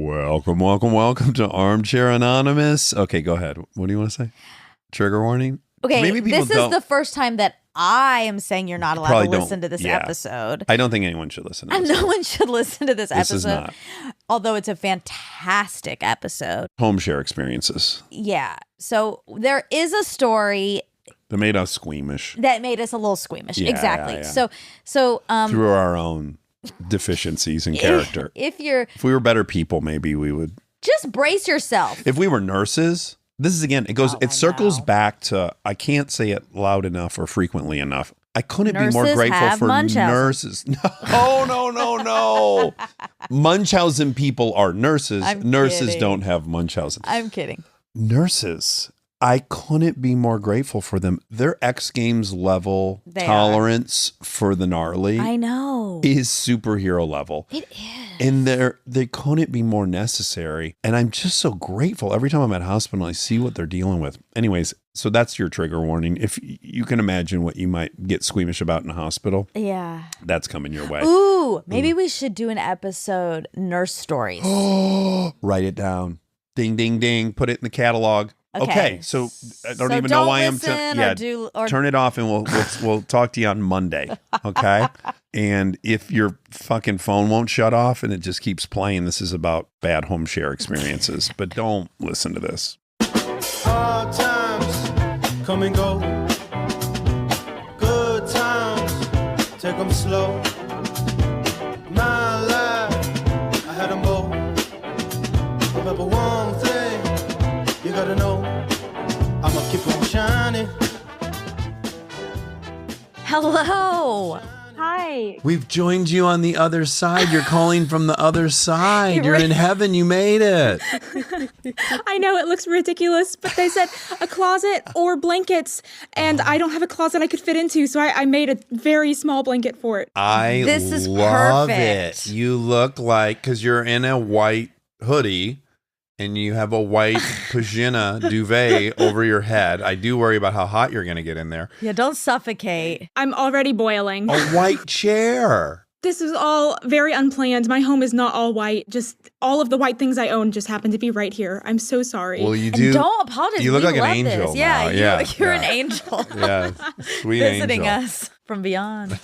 Welcome, welcome, welcome to Armchair Anonymous. Okay, go ahead. What do you want to say? Trigger warning? Okay, Maybe people this is the first time that I am saying you're not allowed to listen to this episode. I don't think anyone should listen to this. And no one should listen to this episode. This is not. Although it's a fantastic episode. Homeshare experiences. Yeah. So there is a story that made us squeamish. That made us a little squeamish. Yeah, exactly. Yeah. So through our own deficiencies in character. If we were better people, maybe we would just brace yourself. If we were nurses, this is again, it circles back to, I can't say it loud enough or frequently enough. I couldn't be more grateful for nurses. No. Munchausen people are nurses. Nurses don't have Munchausen. I'm kidding. Nurses, I couldn't be more grateful for them. Their X Games level tolerance for the gnarly, I know, is superhero level. It is. And they couldn't be more necessary. And I'm just so grateful. Every time I'm at hospital, I see what they're dealing with. Anyways, so that's your trigger warning. If you can imagine what you might get squeamish about in a hospital. Yeah. That's coming your way. Ooh, maybe we should do an episode, Nurse Stories. Write it down. Ding, ding, ding. Put it in the catalog. Okay, so I don't even know why I'm turn it off and we'll talk to you on Monday, okay? And if your fucking phone won't shut off and it just keeps playing, this is about bad home share experiences, but don't listen to this. Hard times come and go. Good times, take them slow. My life, I had them both. Remember one thing, you gotta know, I'ma keep on shining. Hello. Hi. We've joined you on the other side. You're calling from the other side. You're in heaven. You made it. I know it looks ridiculous, but they said a closet or blankets, and I don't have a closet I could fit into, so I made a very small blanket for it. This is love perfect. It. You look like, because you're in a white hoodie, and you have a white pajama duvet over your head. I do worry about how hot you're going to get in there. Yeah, don't suffocate. I'm already boiling. A white chair. This was all very unplanned. My home is not all white. Just all of the white things I own just happen to be right here. I'm so sorry. Well, you do. And don't apologize. You look like an love angel. This. Yeah, now. You're an angel. Yeah, sweet Visiting angel. us from beyond.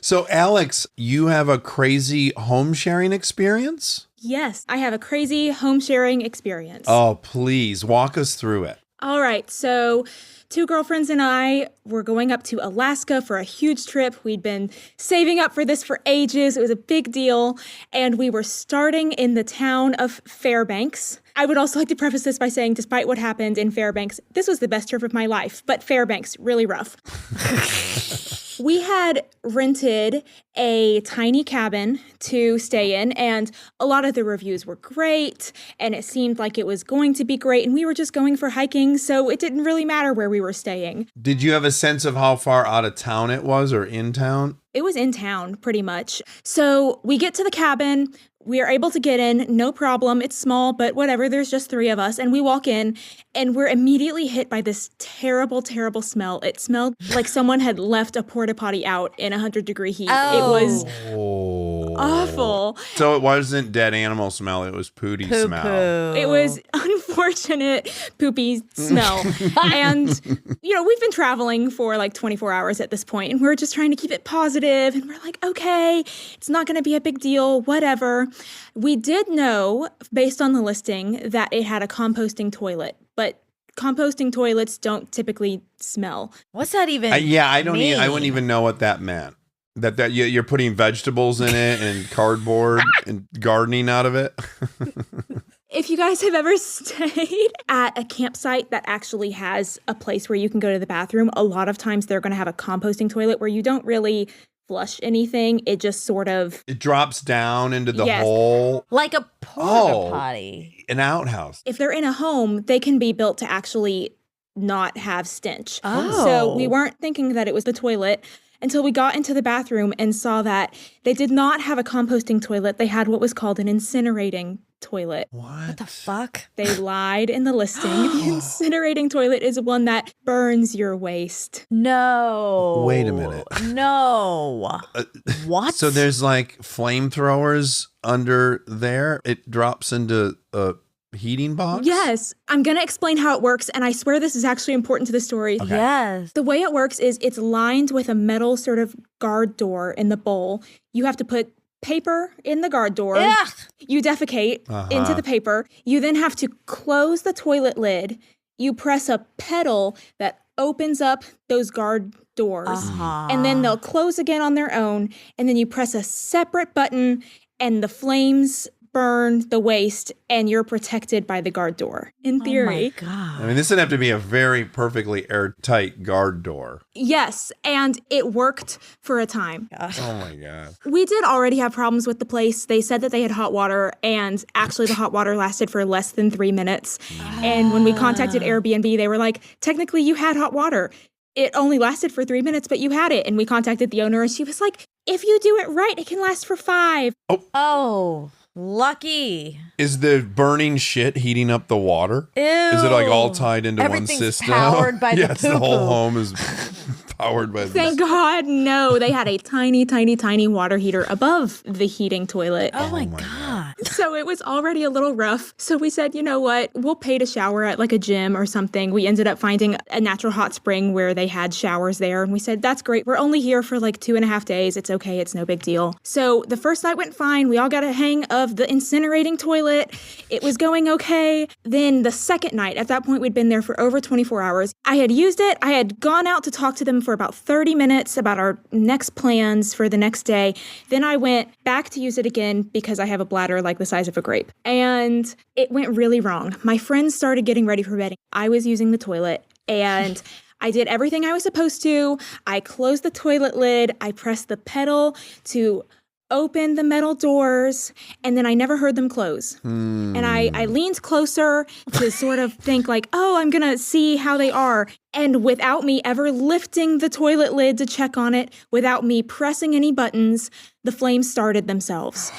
So, Alex, you have a crazy home sharing experience? Yes, I have a crazy home sharing experience. Oh, please walk us through it. All right, so 2 girlfriends and I were going up to Alaska for a huge trip. We'd been saving up for this for ages. It was a big deal. And we were starting in the town of Fairbanks. I would also like to preface this by saying, despite what happened in Fairbanks, this was the best trip of my life. But Fairbanks, really rough. We had rented a tiny cabin to stay in, and a lot of the reviews were great, and it seemed like it was going to be great, and we were just going for hiking, so it didn't really matter where we were staying. Did you have a sense of how far out of town it was or in town? It was in town, pretty much. So we get to the cabin. We are able to get in, no problem. It's small, but whatever. There's just 3 of us. And we walk in, and we're immediately hit by this terrible, terrible smell. It smelled like someone had left a porta potty out in 100-degree heat. Oh. It was awful. So it wasn't dead animal smell. It was pooty smell. It was unfortunate, poopy smell. And, we've been traveling for like 24 hours at this point, and we're just trying to keep it positive. And we're like, okay, it's not going to be a big deal, whatever. We did know, based on the listing, that it had a composting toilet, but composting toilets don't typically smell. What's that even? I wouldn't even know what that meant. That you're putting vegetables in it and cardboard and gardening out of it. If you guys have ever stayed at a campsite that actually has a place where you can go to the bathroom, a lot of times they're going to have a composting toilet where you don't really flush anything. It just sort of... It drops down into the hole. Like a porta potty. An outhouse. If they're in a home, they can be built to actually not have stench. Oh. So we weren't thinking that it was the toilet until we got into the bathroom and saw that they did not have a composting toilet. They had what was called an incinerating toilet. What the fuck? They lied in the listing. The incinerating toilet is one that burns your waste. No. Wait a minute. No. What? So there's like flamethrowers under there? It drops into a heating box? Yes. I'm going to explain how it works, and I swear this is actually important to the story. Okay. Yes. The way it works is it's lined with a metal sort of guard door in the bowl. You have to put paper in the guard door. Ugh. You defecate into the paper. You then have to close the toilet lid. You press a pedal that opens up those guard doors. And then they'll close again on their own. And then you press a separate button and the flames burn the waste and you're protected by the guard door. In theory. Oh my God. I mean, this would have to be a very perfectly airtight guard door. Yes, and it worked for a time. Oh my God. We did already have problems with the place. They said that they had hot water, and actually the hot water lasted for less than 3 minutes. And when we contacted Airbnb, they were like, technically you had hot water. It only lasted for 3 minutes, but you had it. And we contacted the owner, and she was like, if you do it right, it can last for 5. Oh, lucky. Is the burning shit heating up the water? Ew. Is it like all tied into one system? Powered by the yes, the whole poo-poo. home is powered by Thank God, no. They had a tiny, tiny, tiny water heater above the heating toilet. Oh my God. So it was already a little rough. So we said, you know what? We'll pay to shower at like a gym or something. We ended up finding a natural hot spring where they had showers there. And we said, that's great. We're only here for like 2.5 days. It's okay. It's no big deal. So the first night went fine. We all got a hang of the incinerating toilet. It was going okay. Then the second night, at that point, we'd been there for over 24 hours. I had used it. I had gone out to talk to them for about 30 minutes about our next plans for the next day. Then I went back to use it again because I have a bladder like the size of a grape. And it went really wrong. My friends started getting ready for bed. I was using the toilet and I did everything I was supposed to. I closed the toilet lid. I pressed the pedal to open the metal doors, and then I never heard them close. And I leaned closer to sort of think like, oh, I'm going to see how they are. And without me ever lifting the toilet lid to check on it, without me pressing any buttons, the flames started themselves.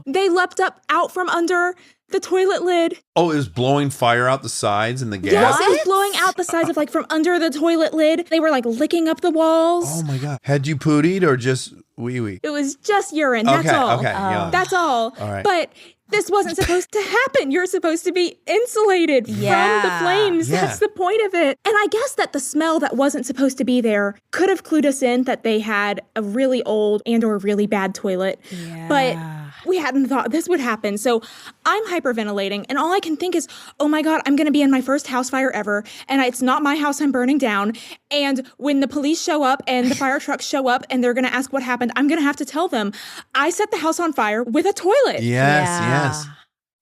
They leapt up out from under the toilet lid. Oh, it was blowing fire out the sides and the gas? Yes, it was blowing out the sides of like from under the toilet lid. They were like licking up the walls. Oh my God. Had you pootied or just wee-wee? It was just urine. That's all. Okay, yeah. That's all. All right. But this wasn't supposed to happen. You're supposed to be insulated from the flames. Yeah. That's the point of it. And I guess that the smell that wasn't supposed to be there could have clued us in that they had a really old and or really bad toilet. Yeah. But we hadn't thought this would happen. So I'm hyperventilating, and all I can think is, oh my God, I'm going to be in my first house fire ever, and it's not my house I'm burning down. And when the police show up and the fire trucks show up and they're going to ask what happened, I'm going to have to tell them I set the house on fire with a toilet. Yes.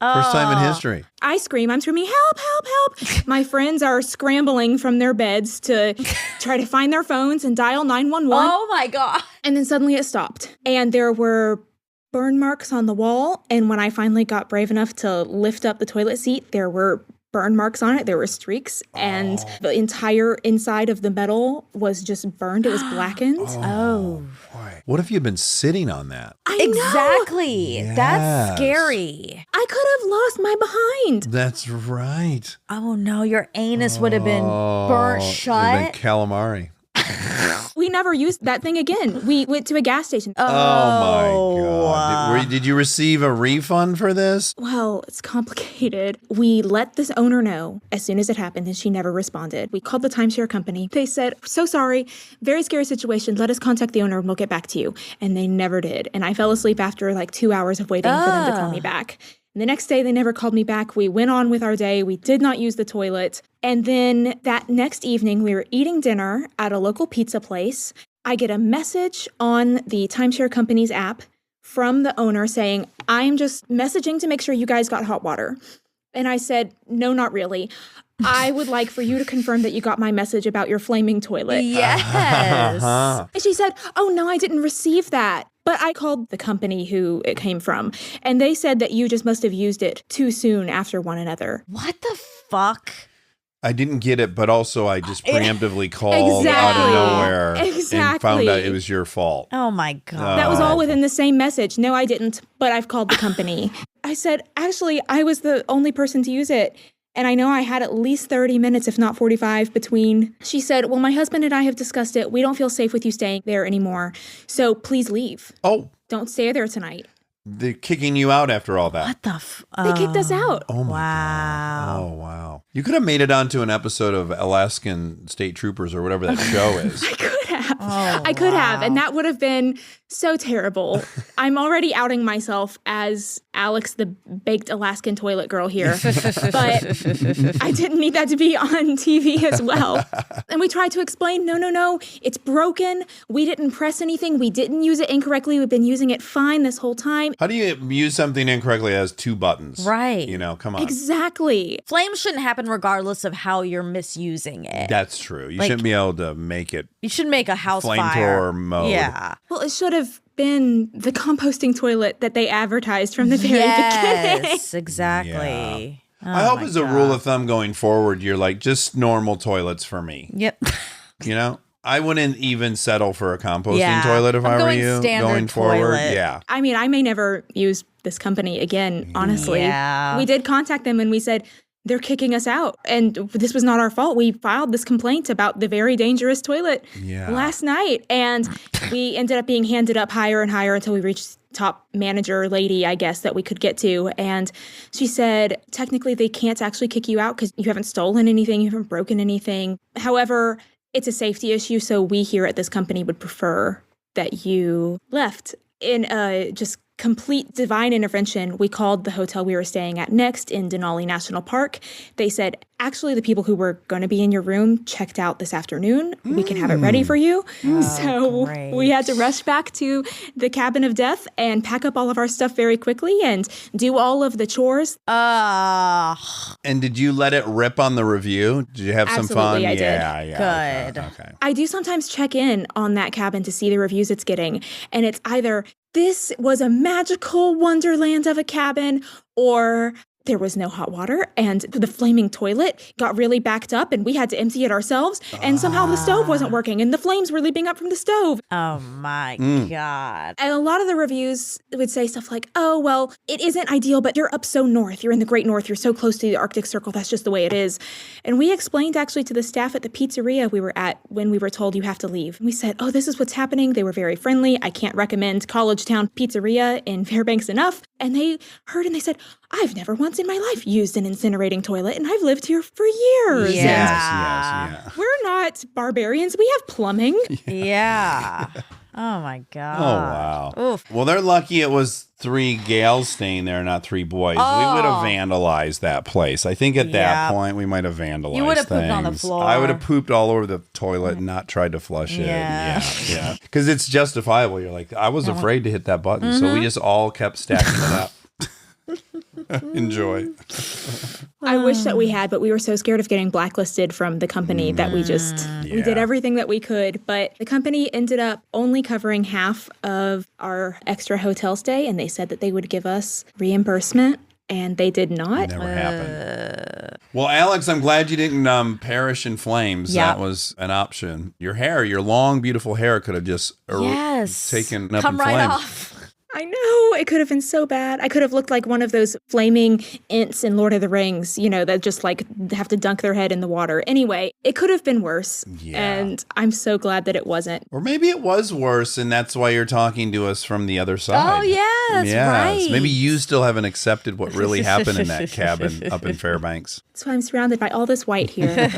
First time in history. I scream, I'm screaming, help, help, help. My friends are scrambling from their beds to try to find their phones and dial 911. Oh my God. And then suddenly it stopped. And there were burn marks on the wall. And when I finally got brave enough to lift up the toilet seat, there were burn marks on it. There were streaks. And the entire inside of the metal was just burned. It was blackened. Oh. Boy. What if you'd been sitting on that? I know. Exactly. Yes. That's scary. I could have lost my behind. That's right. Oh no, your anus would have been burnt It'd have shut. been calamari. We never used that thing again. We went to a gas station. Oh my God. Did you receive a refund for this? Well, it's complicated. We let this owner know as soon as it happened, and she never responded. We called the timeshare company. They said, so sorry, very scary situation. Let us contact the owner and we'll get back to you. And they never did. And I fell asleep after like 2 hours of waiting for them to call me back. And the next day, they never called me back. We went on with our day. We did not use the toilet. And then that next evening, we were eating dinner at a local pizza place. I get a message on the timeshare company's app from the owner saying, I'm just messaging to make sure you guys got hot water. And I said, no, not really. I would like for you to confirm that you got my message about your flaming toilet. Yes. And she said, oh, no, I didn't receive that. But I called the company who it came from, and they said that you just must have used it too soon after one another. What the fuck? I didn't get it, but also I just preemptively called out of nowhere and found out it was your fault. Oh my God. That was all within the same message. No, I didn't, but I've called the company. I said, actually, I was the only person to use it. And I know I had at least 30 minutes, if not 45, between. She said, well, my husband and I have discussed it. We don't feel safe with you staying there anymore. So please leave. Oh. Don't stay there tonight. They're kicking you out after all that. What the They kicked us out. Oh, my God. Oh, wow. You could have made it onto an episode of Alaskan State Troopers or whatever that show is. I could have. I could have. And that would have been so terrible. I'm already outing myself as Alex, the baked Alaskan toilet girl here. But I didn't need that to be on TV as well. And we tried to explain, no, it's broken. We didn't press anything. We didn't use it incorrectly. We've been using it fine this whole time. How do you use something incorrectly as 2 buttons? Right. Come on. Exactly. Flames shouldn't happen regardless of how you're misusing it. That's true. You shouldn't be able to make it. You should make a house flamethrower mode. Yeah. Well, it should have been the composting toilet that they advertised from the very beginning. Yes, exactly. Yeah. I hope as a rule of thumb going forward, you're like, just normal toilets for me. Yep. I wouldn't even settle for a composting toilet if I were you going forward. Yeah. I mean, I may never use this company again, honestly. Yeah. We did contact them and we said, they're kicking us out. And this was not our fault. We filed this complaint about the very dangerous toilet last night. And we ended up being handed up higher and higher until we reached top manager lady, I guess, that we could get to. And she said, technically, they can't actually kick you out because you haven't stolen anything, you haven't broken anything. However, it's a safety issue. So we here at this company would prefer that you left. In just complete divine intervention, we called the hotel we were staying at next in Denali National Park. They said, actually, the people who were going to be in your room checked out this afternoon. We can have it ready for you. So great. We had to rush back to the cabin of death and pack up all of our stuff very quickly and do all of the chores. And did you let it rip on the review? Did you have some fun? Absolutely, I did. Yeah. Good. Okay. I do sometimes check in on that cabin to see the reviews it's getting. And it's either, this was a magical wonderland of a cabin, or there was no hot water and the flaming toilet got really backed up and we had to empty it ourselves. And somehow the stove wasn't working and the flames were leaping up from the stove. Oh my God. And a lot of the reviews would say stuff like, oh, well, it isn't ideal, but you're up so north. You're in the Great North. You're so close to the Arctic Circle. That's just the way it is. And we explained actually to the staff at the pizzeria we were at when we were told you have to leave. And we said, oh, this is what's happening. They were very friendly. I can't recommend College Town Pizzeria in Fairbanks enough. And they heard and they said, I've never once in my life used an incinerating toilet and I've lived here for years. Yes. We're not barbarians. We have plumbing. Yeah. Oh my God. Oh, wow. Oof. Well, they're lucky it was 3 gals staying there, not 3 boys. We would have vandalized that place. I think at that point, we might have vandalized You would have things. pooped on the floor. I would have pooped all over the toilet and not tried to flush it. Yeah. Because it's justifiable. You're like, I was afraid to hit that button. So we just all kept stacking it up. Enjoy. I wish that we had, but we were so scared of getting blacklisted from the company that we did everything that we could. But the company ended up only covering half of our extra hotel stay, and they said that they would give us reimbursement, and they did not. Never happened. Well, Alex, I'm glad you didn't perish in flames. Yeah. That was an option. Your hair, your long, beautiful hair could have just taken up Come in right flames. off. I know. It could have been so bad. I could have looked like one of those flaming Ents in Lord of the Rings, that just like have to dunk their head in the water. Anyway, it could have been worse. Yeah. And I'm so glad that it wasn't. Or maybe it was worse, and that's why you're talking to us from the other side. Oh, yeah, that's right. Maybe you still haven't accepted what really happened in that cabin up in Fairbanks. That's why I'm surrounded by all this white here.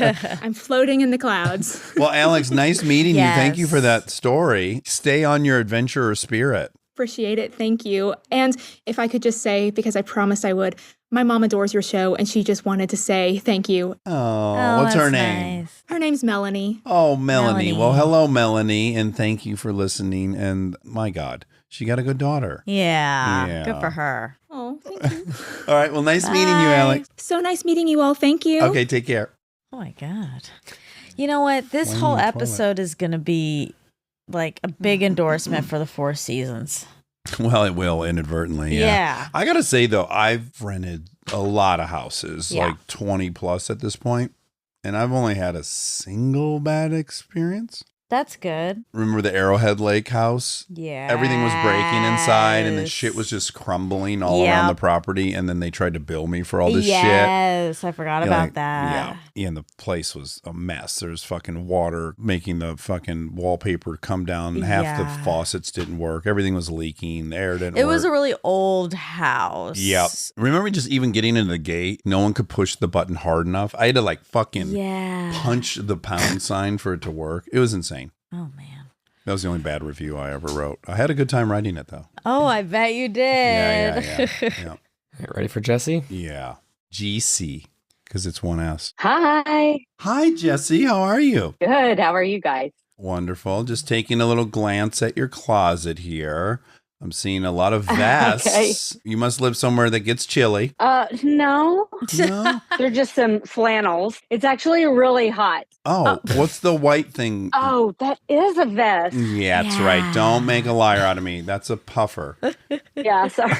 I'm floating in the clouds. Well, Alex, nice meeting you. Thank you Yes. for that story. Stay on your adventurer spirit. Appreciate it. Thank you. And if I could just say, because I promised I would, my mom adores your show and she just wanted to say thank you. Oh, what's her that's name? nice. Her name's Melanie. Oh, Melanie. Melanie. Well, hello, Melanie, and thank you for listening. And my God, she got a good daughter. Yeah. Good for her. Oh, thank you. All right. Well, nice meeting you, Alex. So nice meeting you all. Thank you. Okay, take care. Oh my God. You know what? This Flaming whole toilet. episode is going to be like a big endorsement for the Four Seasons. Well, it will inadvertently. Yeah. I got to say, though, I've rented a lot of houses, like 20 plus at this point, and I've only had a single bad experience. That's good. Remember the Arrowhead Lake house? Yeah. Everything was breaking inside and the shit was just crumbling all around the property. And then they tried to bill me for all this shit. Yes, I forgot about that. Yeah, and the place was a mess. There's fucking water making the fucking wallpaper come down. Half the faucets didn't work. Everything was leaking. The air didn't work. It was a really old house. Yep. Remember just even getting into the gate? No one could push the button hard enough. I had to like fucking punch the pound sign for it to work. It was insane. Oh, man. That was the only bad review I ever wrote. I had a good time writing it, though. Oh, I bet you did. Yeah. Ready for Jesse? Yeah. GC, because it's one S. Hi. Hi, Jesse. How are you? Good. How are you guys? Wonderful. Just taking a little glance at your closet here. I'm seeing a lot of vests. Okay. You must live somewhere that gets chilly. No. They're just some flannels. It's actually really hot. Oh, what's the white thing? Oh, that is a vest. Yeah, that's right. Don't make a liar out of me. That's a puffer. Yeah, sorry.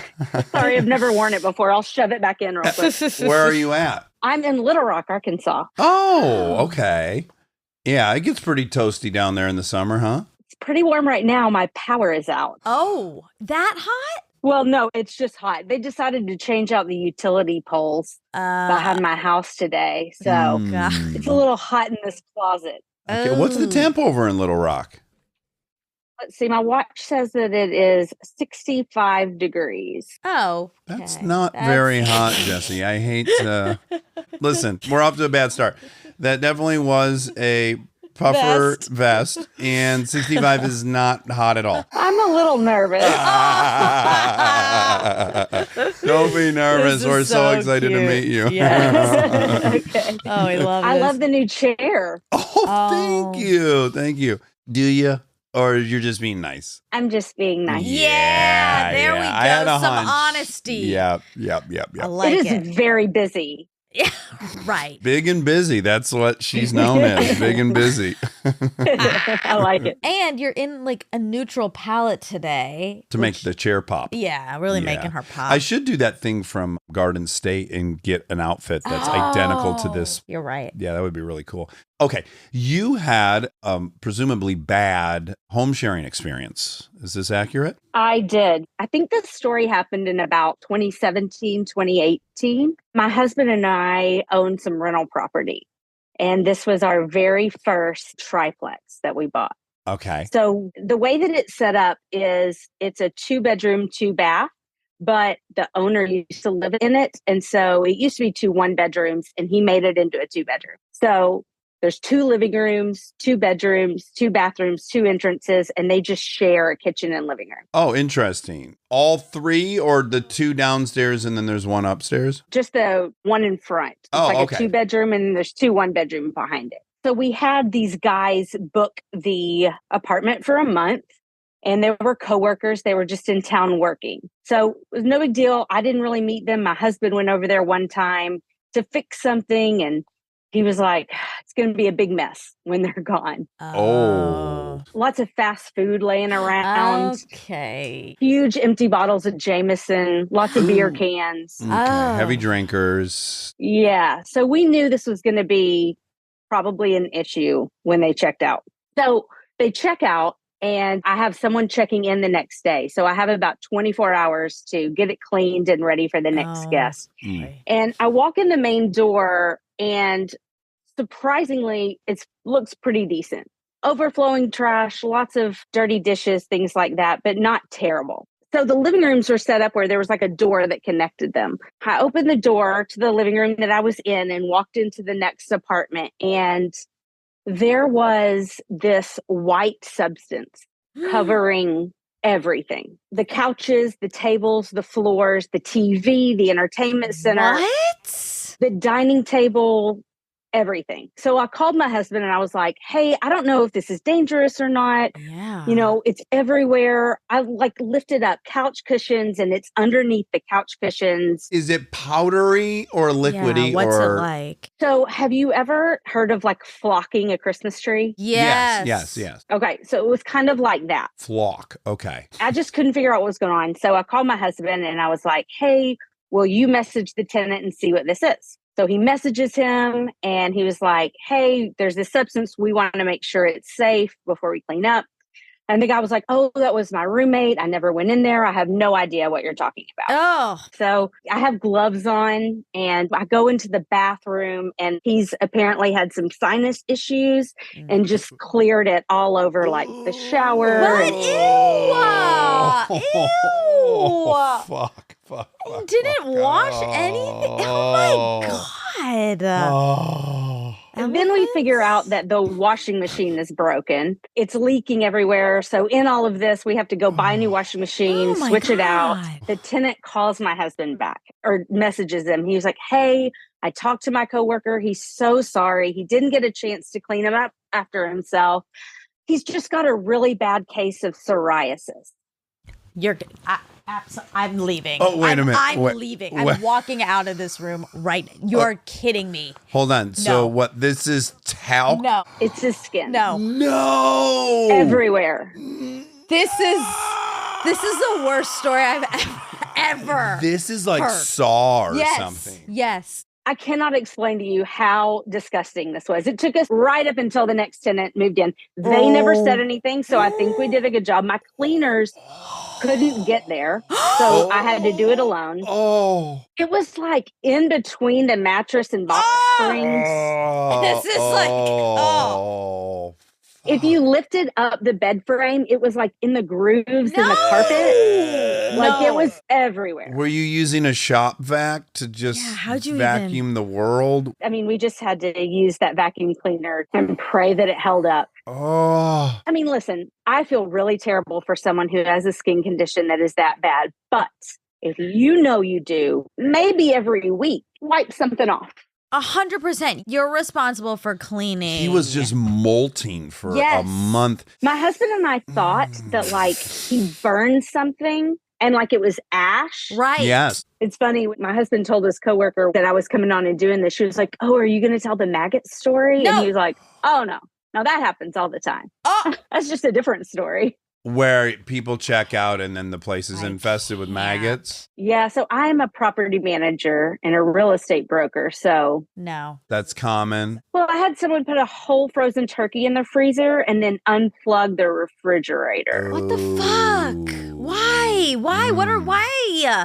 Sorry, I've never worn it before. I'll shove it back in real quick. Where are you at? I'm in Little Rock, Arkansas. Oh, okay. Yeah, it gets pretty toasty down there in the summer, huh? It's pretty warm right now. My power is out. Oh, that hot? Well, no, it's just hot. They decided to change out the utility poles behind my house today. So it's a little hot in this closet. Okay, what's the temp over in Little Rock? Let's see. My watch says that it is 65 degrees. Oh, that's not very hot, Jesse. I hate to... Listen, we're off to a bad start. That definitely was a puffer vest, and 65 is not hot at all. I'm a little nervous. Don't be nervous. We're so excited to meet you. Yes. Okay. Oh, I love it. I love the new chair. Oh, thank you. Thank you. Do you? Or you're just being nice? I'm just being nice. Yeah, there we go. I had a Some hunch. honesty. Yep. I like it. It is very busy. Yeah, right. Big and busy. That's what she's known as. Big and busy. I like it. And you're in like a neutral palette today. To make the chair pop. Yeah, really making her pop. I should do that thing from Garden State and get an outfit that's identical to this. You're right. Yeah, that would be really cool. Okay. You had presumably bad home sharing experience. Is this accurate? I did. I think this story happened in about 2017, 2018. My husband and I owned some rental property, and this was our very first triplex that we bought. Okay. So the way that it's set up is it's a 2-bedroom, 2-bath, but the owner used to live in it. And so it used to be 2 1-bedrooms, and he made it into a 2-bedroom. So there's 2 living rooms, 2 bedrooms, 2 bathrooms, 2 entrances, and they just share a kitchen and living room. Oh, interesting. All 3 or the 2 downstairs and then there's 1 upstairs? Just the one in front. It's a 2-bedroom and there's 2 1-bedroom behind it. So we had these guys book the apartment for a month, and they were coworkers. They were just in town working. So it was no big deal. I didn't really meet them. My husband went over there one time to fix something, and he was like, it's going to be a big mess when they're gone. Oh. Lots of fast food laying around. Okay. Huge empty bottles of Jameson. Lots of beer cans. Okay. Heavy drinkers. Yeah. So we knew this was going to be probably an issue when they checked out. So they check out, and I have someone checking in the next day. So I have about 24 hours to get it cleaned and ready for the next guest. And I walk in the main door, and surprisingly, it looks pretty decent. Overflowing trash, lots of dirty dishes, things like that, but not terrible. So the living rooms were set up where there was like a door that connected them. I opened the door to the living room that I was in and walked into the next apartment, and there was this white substance covering everything. The couches, the tables, the floors, the TV, the entertainment center. What? The dining table, everything. So I called my husband and I was like, hey, I don't know if this is dangerous or not. Yeah. You know, it's everywhere. I like lifted up couch cushions, and it's underneath the couch cushions. Is it powdery or liquidy? Yeah, what's it like? So have you ever heard of like flocking a Christmas tree? Yes. Okay. So it was kind of like that. Flock. Okay. I just couldn't figure out what was going on. So I called my husband and I was like, hey, will you message the tenant and see what this is? So he messages him and he was like, hey, there's this substance. We want to make sure it's safe before we clean up. And the guy was like, oh, that was my roommate. I never went in there. I have no idea what you're talking about. Oh. So I have gloves on and I go into the bathroom and he's apparently had some sinus issues and just cleared it all over like the shower. What? Ew. Ew. Fuck. He didn't wash anything. Oh my God. And then we figure out that the washing machine is broken. It's leaking everywhere. So in all of this, we have to go buy a new washing machine, switch it out. The tenant calls my husband back or messages him. He was like, hey, I talked to my coworker. He's so sorry. He didn't get a chance to clean him up after himself. He's just got a really bad case of psoriasis. I'm leaving. Oh, wait a minute. I'm leaving. I'm walking out of this room right now. You're kidding me. Hold on. No. So what, this is talc? No. It's his skin. No. Everywhere. This is the worst story I've ever This is like heard. Saw or something. Yes. I cannot explain to you how disgusting this was. It took us right up until the next tenant moved in. They never said anything, so I think we did a good job. My cleaners couldn't get there, so I had to do it alone. It was like in between the mattress and box springs. This is like, If you lifted up the bed frame, it was like in the grooves in the carpet. Like it was everywhere. Were you using a shop vac to just vacuum the world? I mean, we just had to use that vacuum cleaner and pray that it held up. Oh. I mean, listen, I feel really terrible for someone who has a skin condition that is that bad. But if you know you do, maybe every week, wipe something off. 100%. You're responsible for cleaning. He was just molting for a month. My husband and I thought that like he burned something and like it was ash. Right. Yes. It's funny. My husband told his coworker that I was coming on and doing this. She was like, oh, are you going to tell the maggot story? No. And he was like, oh, no. Now that happens all the time. That's just a different story. Where people check out and then the place is infested with maggots. Yeah. So I'm a property manager and a real estate broker. So no, that's common. Well, I had someone put a whole frozen turkey in the freezer and then unplug the refrigerator. What the fuck? Why? Why?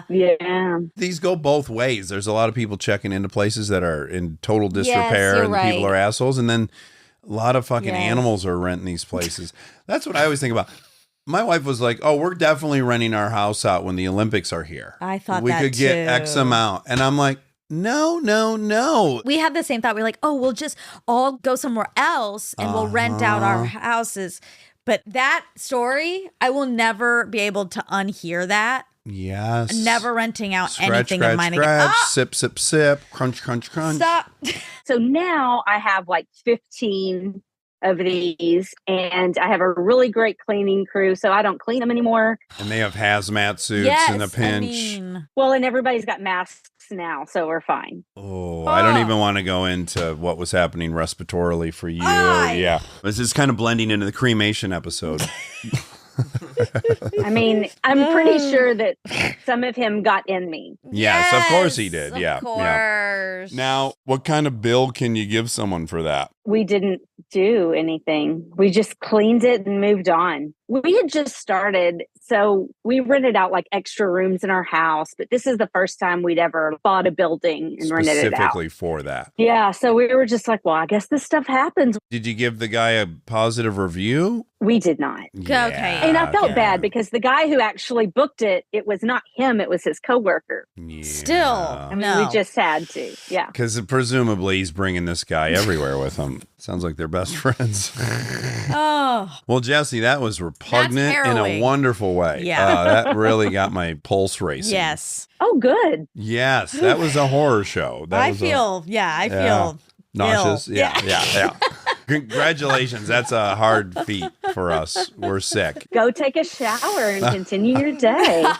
Yeah. These go both ways. There's a lot of people checking into places that are in total disrepair and people are assholes. And then a lot of fucking animals are renting these places. That's what I always think about. My wife was like, oh, we're definitely renting our house out when the Olympics are here. I thought we that could get too. X amount. And I'm like, no. We had the same thought. We're like, oh, we'll just all go somewhere else and we'll rent out our houses. But that story, I will never be able to unhear that. Yes. Never renting out Scratch, anything scratch, of mine scratch, again. sip, sip, sip, crunch, crunch, crunch. Stop. So now I have like 15 of these and I have a really great cleaning crew. So I don't clean them anymore. And they have hazmat suits in a pinch. Well, and everybody's got masks now. So we're fine. Oh, I don't even want to go into what was happening respiratorily for you. Yeah. This is kind of blending into the cremation episode. I mean, I'm pretty sure that some of him got in me. Yes, of course he did. Of course. Now, what kind of bill can you give someone for that? We didn't do anything. We just cleaned it and moved on. We had just started, so we rented out like extra rooms in our house, but this is the first time we'd ever bought a building and rented it out. Specifically for that. Yeah, so we were just like, well, I guess this stuff happens. Did you give the guy a positive review? We did not. Yeah, okay. And I felt bad because the guy who actually booked it, it was not him, it was his coworker. Yeah. Still, I mean, we just had to. Yeah. Because presumably he's bringing this guy everywhere with him. Sounds like they're best friends. Oh. Well, Jesse, that was repugnant in a wonderful way. Yeah. That really got my pulse racing. Yes. Oh, good. Yes, that was a horror show. I feel nauseous. ill. Yeah. Congratulations. That's a hard feat for us. We're sick. Go take a shower and continue your day.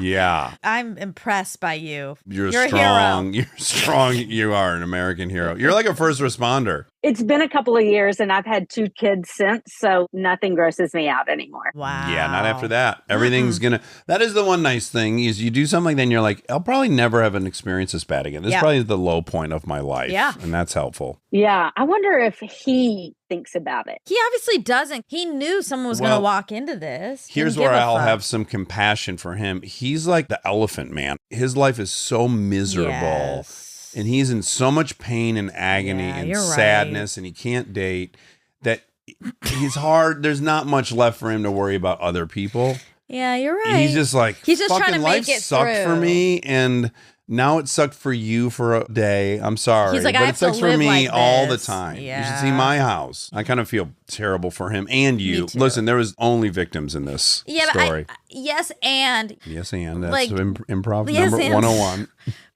Yeah. I'm impressed by you. You're strong. A hero. You're strong. You are an American hero. You're like a first responder. It's been a couple of years and I've had 2 kids since, so nothing grosses me out anymore. Wow. Yeah, not after that. Everything's that is the one nice thing is you do something, then you're like, I'll probably never have an experience this bad again. This is probably the low point of my life. Yeah. And that's helpful. Yeah. I wonder if he thinks about it. He obviously doesn't. He knew someone was going to walk into this. Here's where I'll have some compassion for him. He's like the elephant man. His life is so miserable. Yes. And he's in so much pain and agony and sadness, and he can't date, that he's hard. There's not much left for him to worry about other people. Yeah, you're right. He's just like, he's just trying to life make it sucked through. for me, and now it sucked for you for a day. I'm sorry. He's like, but I it have to sucks for live me like all the this. time. You Yeah. should see my house. I kind of feel terrible for him and you. Me too. Listen, there was only victims in this story. Yes, and Yes, and that's like, improv yes, number and- 101.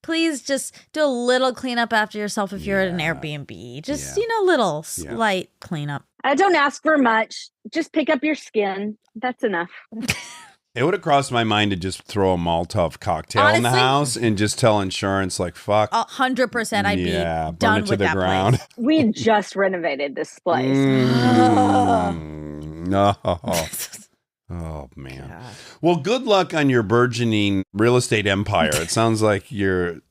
please just do a little cleanup after yourself if you're at an Airbnb. Just, little slight cleanup. I don't ask for much. Just pick up your skin. That's enough. It would have crossed my mind to just throw a Molotov cocktail in the Honestly? house and just tell insurance, like, fuck. 100% I'd be burn done it to with the that ground. place. We just renovated this place. No. Oh, man. God. Well, good luck on your burgeoning real estate empire. It sounds like nothing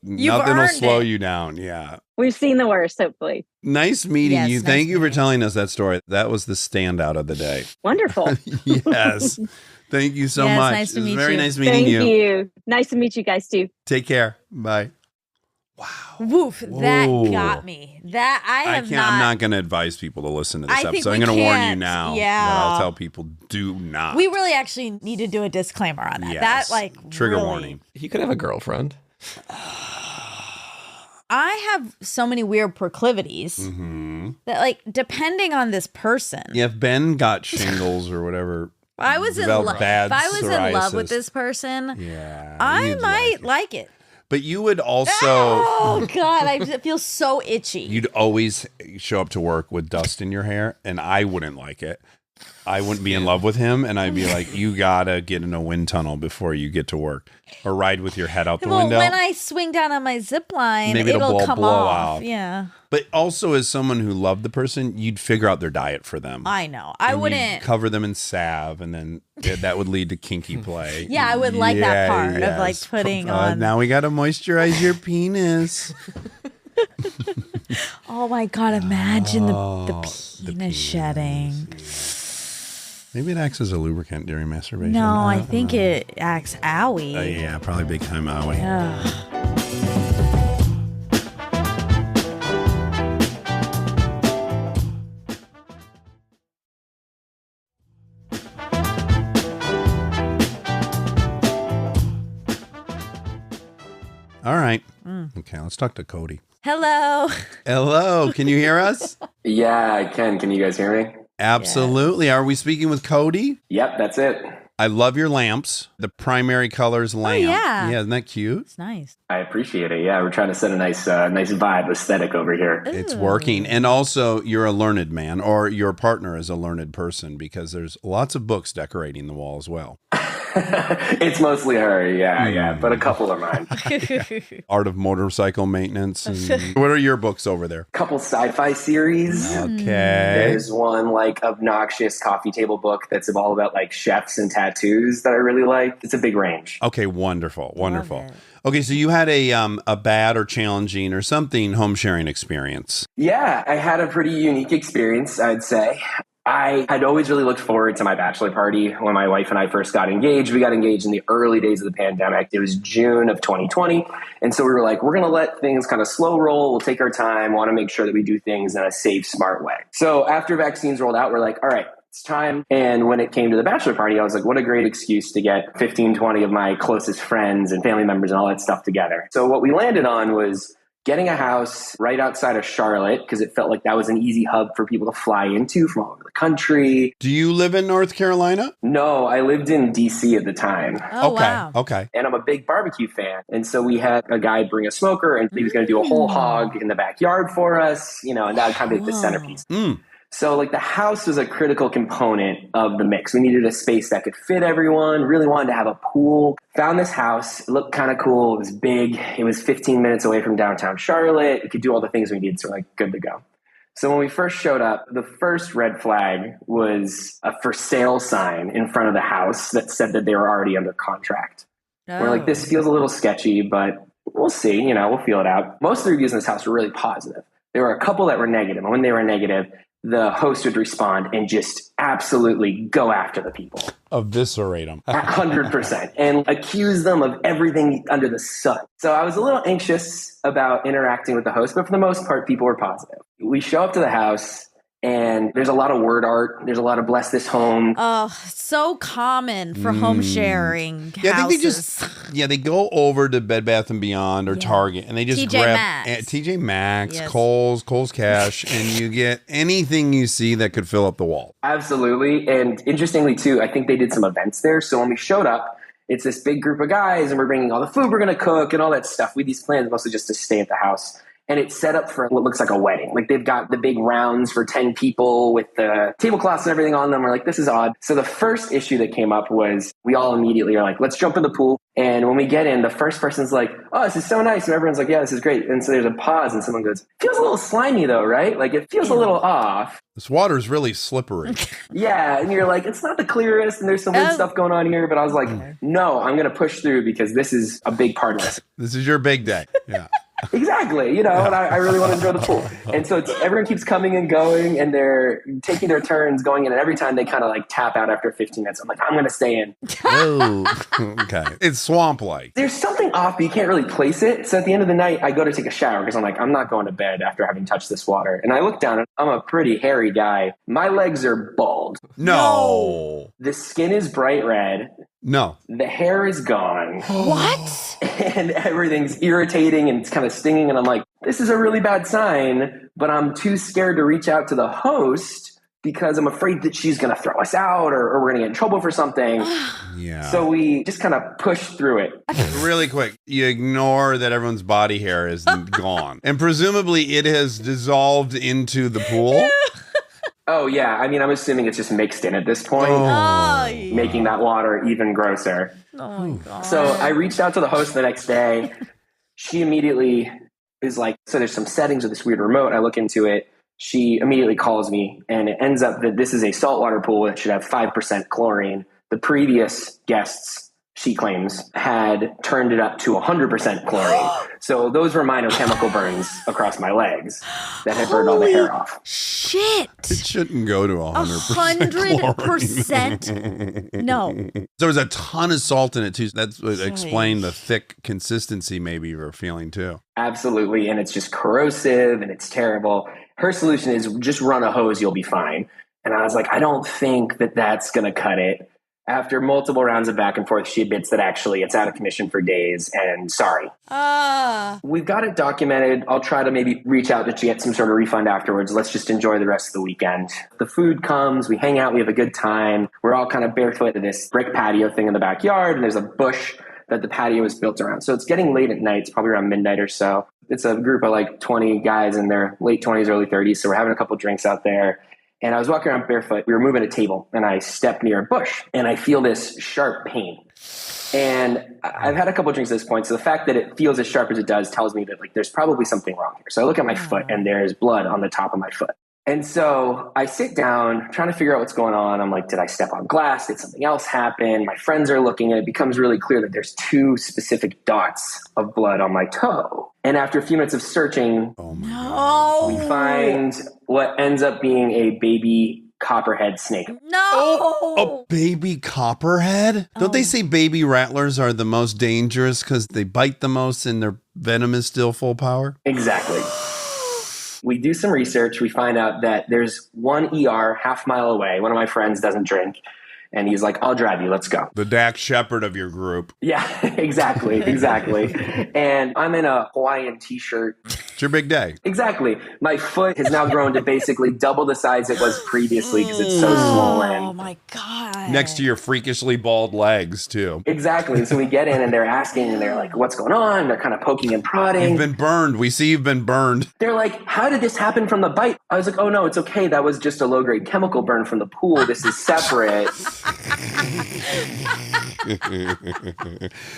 will slow you down. Yeah. We've seen the worst, hopefully. Nice meeting you. Nice Thank you for meeting. telling us that story. That was the standout of the day. Wonderful. Yes. Thank you so much. Nice to it was meet very you. nice meeting Thank you. you. Nice to meet you guys, too. Take care. Bye. Wow. Woof. That Whoa. got me. That I'm I'm not going to advise people to listen to this I think episode. I'm we going to warn you can't. now. Yeah. That I'll tell people, do not. We really actually need to do a disclaimer on that. Yes. That trigger really, warning. He could have a girlfriend. I have so many weird proclivities that depending on this person. Yeah, if Ben got shingles or whatever. If I was in developed love. bad If I was in love with psoriasis. this person, Yeah. I you'd might like it. But you would also, Oh God, I just feel so itchy. you'd always show up to work with dust in your hair, and I wouldn't like it. I wouldn't be in love with him, and I'd be like, you gotta get in a wind tunnel before you get to work, or ride with your head out the well, window. when I swing down on my zip line, Maybe it'll it'll come blow off. out. Yeah, But also, as someone who loved the person, you'd figure out their diet for them. I know. I And you'd wouldn't. cover them in salve, and then that would lead to kinky play. Yeah, I would like that part of yes. putting on. Now we got to moisturize your penis. Oh my God! Imagine the the penis shedding. Maybe it acts as a lubricant during masturbation. No, I don't think know. it acts owie. Yeah, probably big time owie. Ugh. All right. Okay, let's talk to Cody. Hello. Hello, can you hear us? Yeah, I can. Can you guys hear me? Absolutely. Are we speaking with Cody? Yep, that's it. I love your lamps. The primary color's lamp. yeah. Yeah, isn't that cute? It's nice. I appreciate it. Yeah, we're trying to set a nice vibe aesthetic over here. It's working. And also, you're a learned man, or your partner is a learned person, because there's lots of books decorating the wall as well. It's mostly her, yeah, but a couple are mine. Art of Motorcycle Maintenance. And what are your books over there? Couple sci-fi series. Okay. There's one obnoxious coffee table book that's all about chefs and tattoos that I really like. It's a big range. Okay, wonderful, wonderful. it. Okay, so you had a bad or challenging or something home sharing experience. Yeah, I had a pretty unique experience, I'd say. I had always really looked forward to my bachelor party when my wife and I first got engaged. We got engaged in the early days of the pandemic. It was June of 2020. And so we were like, we're going to let things kind of slow roll. We'll take our time, want to make sure that we do things in a safe, smart way. So after vaccines rolled out, we're like, all right, it's time. And when it came to the bachelor party, I was like, what a great excuse to get 15, 20 of my closest friends and family members and all that stuff together. So what we landed on was getting a house right outside of Charlotte, because it felt like that was an easy hub for people to fly into from all over the country. Do you live in North Carolina? No, I lived in DC at the time. Oh, okay. wow. Okay. And I'm a big barbecue fan. And so we had a guy bring a smoker, and he was going to do a whole hog in the backyard for us, and that would kind of be the centerpiece. So the house was a critical component of the mix. We needed a space that could fit everyone, really wanted to have a pool. Found this house. It looked kind of cool. It was big. It was 15 minutes away from downtown Charlotte. We could do all the things we needed. So good to go. So when we first showed up, the first red flag was a for sale sign in front of the house that said that they were already under contract. Oh. We're like, this feels a little sketchy, but we'll see, we'll feel it out. Most of the reviews in this house were really positive. There were a couple that were negative. And when they were negative, the host would respond and just absolutely go after the people. Eviscerate them. 100%. And accuse them of everything under the sun. So I was a little anxious about interacting with the host, but for the most part, people were positive. We show up to the house, and there's a lot of word art. There's a lot of bless this home. Oh, so common for home sharing houses. I think they go over to Bed Bath & Beyond or Target, and they just grab TJ Maxx, yes. Kohl's Cash, and you get anything you see that could fill up the wall. Absolutely. And interestingly, too, I think they did some events there. So when we showed up, it's this big group of guys, and we're bringing all the food we're going to cook and all that stuff. We had these plans mostly just to stay at the house. And it's set up for what looks like a wedding. Like they've got the big rounds for 10 people with the tablecloths and everything on them. We're like, this is odd. So the first issue that came up was we all immediately are like, let's jump in the pool. And when we get in, the first person's like, oh, this is so nice. And everyone's like, yeah, this is great. And so there's a pause and someone goes, feels a little slimy though, right? Like it feels a little off. This water's really slippery. Yeah. And you're like, it's not the clearest and there's some weird stuff going on here. But I was like, no, I'm going to push through because this is a big part of this. This is your big day. Yeah. Exactly, and I really want to enjoy the pool. And so everyone keeps coming and going, and they're taking their turns going in, and every time they kind of like tap out after 15 minutes. I'm like, I'm going to stay in. Oh, okay. It's swamp-like. There's something off, but you can't really place it. So at the end of the night, I go to take a shower because I'm like, I'm not going to bed after having touched this water. And I look down, and I'm a pretty hairy guy. My legs are bald. No. The skin is bright red. No. The hair is gone. What? And everything's irritating and it's kind of stinging. And I'm like, this is a really bad sign, but I'm too scared to reach out to the host because I'm afraid that she's going to throw us out or we're going to get in trouble for something. Yeah. So we just kind of push through it. Really quick, you ignore that everyone's body hair is gone. And presumably it has dissolved into the pool. Oh, yeah. I mean, I'm assuming it's just mixed in at this point, making that water even grosser. Oh, my God. So I reached out to the host the next day. She immediately is like, so there's some settings of this weird remote. I look into it. She immediately calls me, and it ends up that this is a saltwater pool that should have 5% chlorine. The previous guests, she claims, had turned it up to 100% chlorine. So those were minor chemical burns across my legs that had burned all the hair off. Shit. It shouldn't go to 100%. 100%. No. There was a ton of salt in it too. That's what explained the thick consistency maybe you were feeling too. Absolutely. And it's just corrosive and it's terrible. Her solution is just run a hose, you'll be fine. And I was like, I don't think that that's going to cut it. After multiple rounds of back and forth, she admits that actually it's out of commission for days and sorry. We've got it documented. I'll try to maybe reach out to get some sort of refund afterwards. Let's just enjoy the rest of the weekend. The food comes, we hang out, we have a good time. We're all kind of barefoot in this brick patio thing in the backyard, and there's a bush that the patio is built around. So it's getting late at night. It's probably around midnight or so. It's a group of like 20 guys in their late 20s, early 30s. So we're having a couple drinks out there. And I was walking around barefoot. We were moving a table, and I stepped near a bush, and I feel this sharp pain. And I've had a couple of drinks at this point, so the fact that it feels as sharp as it does tells me that like there's probably something wrong here. So I look at my foot, and there's blood on the top of my foot. And so I sit down, trying to figure out what's going on. I'm like, did I step on glass? Did something else happen? My friends are looking, and it becomes really clear that there's 2 specific dots of blood on my toe. And after a few minutes of searching, we find what ends up being a baby copperhead snake. No! A baby copperhead? Don't they say baby rattlers are the most dangerous because they bite the most and their venom is still full power? Exactly. We do some research. We find out that there's one ER half mile away. One of my friends doesn't drink. And he's like, I'll drive you. Let's go. The Dax Shepard of your group. Yeah, exactly. And I'm in a Hawaiian t-shirt. It's your big day. Exactly. My foot has now grown to basically double the size it was previously because it's so swollen. Oh, my God. Next to your freakishly bald legs, too. Exactly. So we get in and they're asking and they're like, what's going on? They're kind of poking and prodding. You've been burned. We see you've been burned. They're like, how did this happen from the bite? I was like, oh, no, it's okay. That was just a low-grade chemical burn from the pool. This is separate.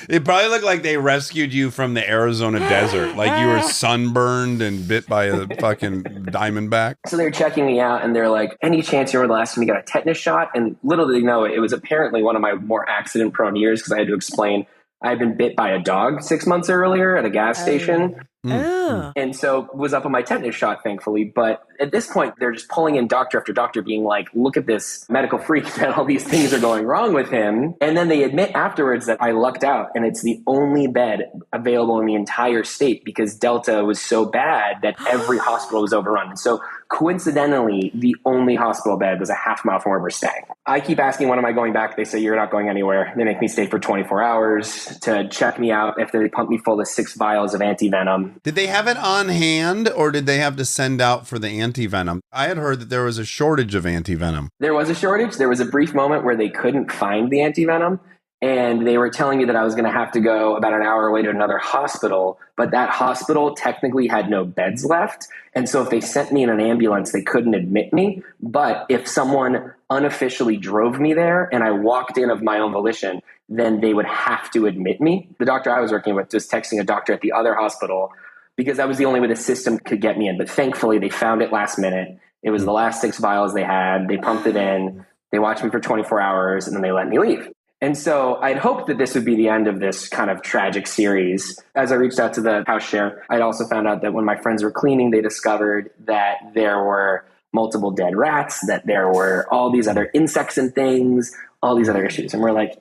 It probably looked like they rescued you from the Arizona desert. Like you were sunburned burned and bit by a fucking diamondback? So they're checking me out and they're like, any chance you were the last time you got a tetanus shot? And little did they know, it was apparently one of my more accident prone years because I had to explain I had been bit by a dog 6 months earlier at a gas station. And so was up on my tetanus shot, thankfully. But at this point, they're just pulling in doctor after doctor being like, look at this medical freak that all these things are going wrong with him. And then they admit afterwards that I lucked out and it's the only bed available in the entire state because Delta was so bad that every hospital was overrun. And so coincidentally, the only hospital bed was a half mile from where we're staying. I keep asking, when am I going back? They say, you're not going anywhere. They make me stay for 24 hours to check me out after they pump me full of 6 vials of anti-venom. Did they have it on hand or did they have to send out for the anti-venom? I had heard that there was a shortage of anti-venom. There was a shortage. There was a brief moment where they couldn't find the anti-venom. And they were telling me that I was going to have to go about an hour away to another hospital. But that hospital technically had no beds left. And so if they sent me in an ambulance, they couldn't admit me. But if someone unofficially drove me there and I walked in of my own volition, then they would have to admit me. The doctor I was working with was texting a doctor at the other hospital because that was the only way the system could get me in. But thankfully, they found it last minute. It was the last 6 vials they had. They pumped it in. They watched me for 24 hours, and then they let me leave. And so I'd hoped that this would be the end of this kind of tragic series. As I reached out to the house share, I'd also found out that when my friends were cleaning, they discovered that there were multiple dead rats, that there were all these other insects and things, all these other issues. And we're like,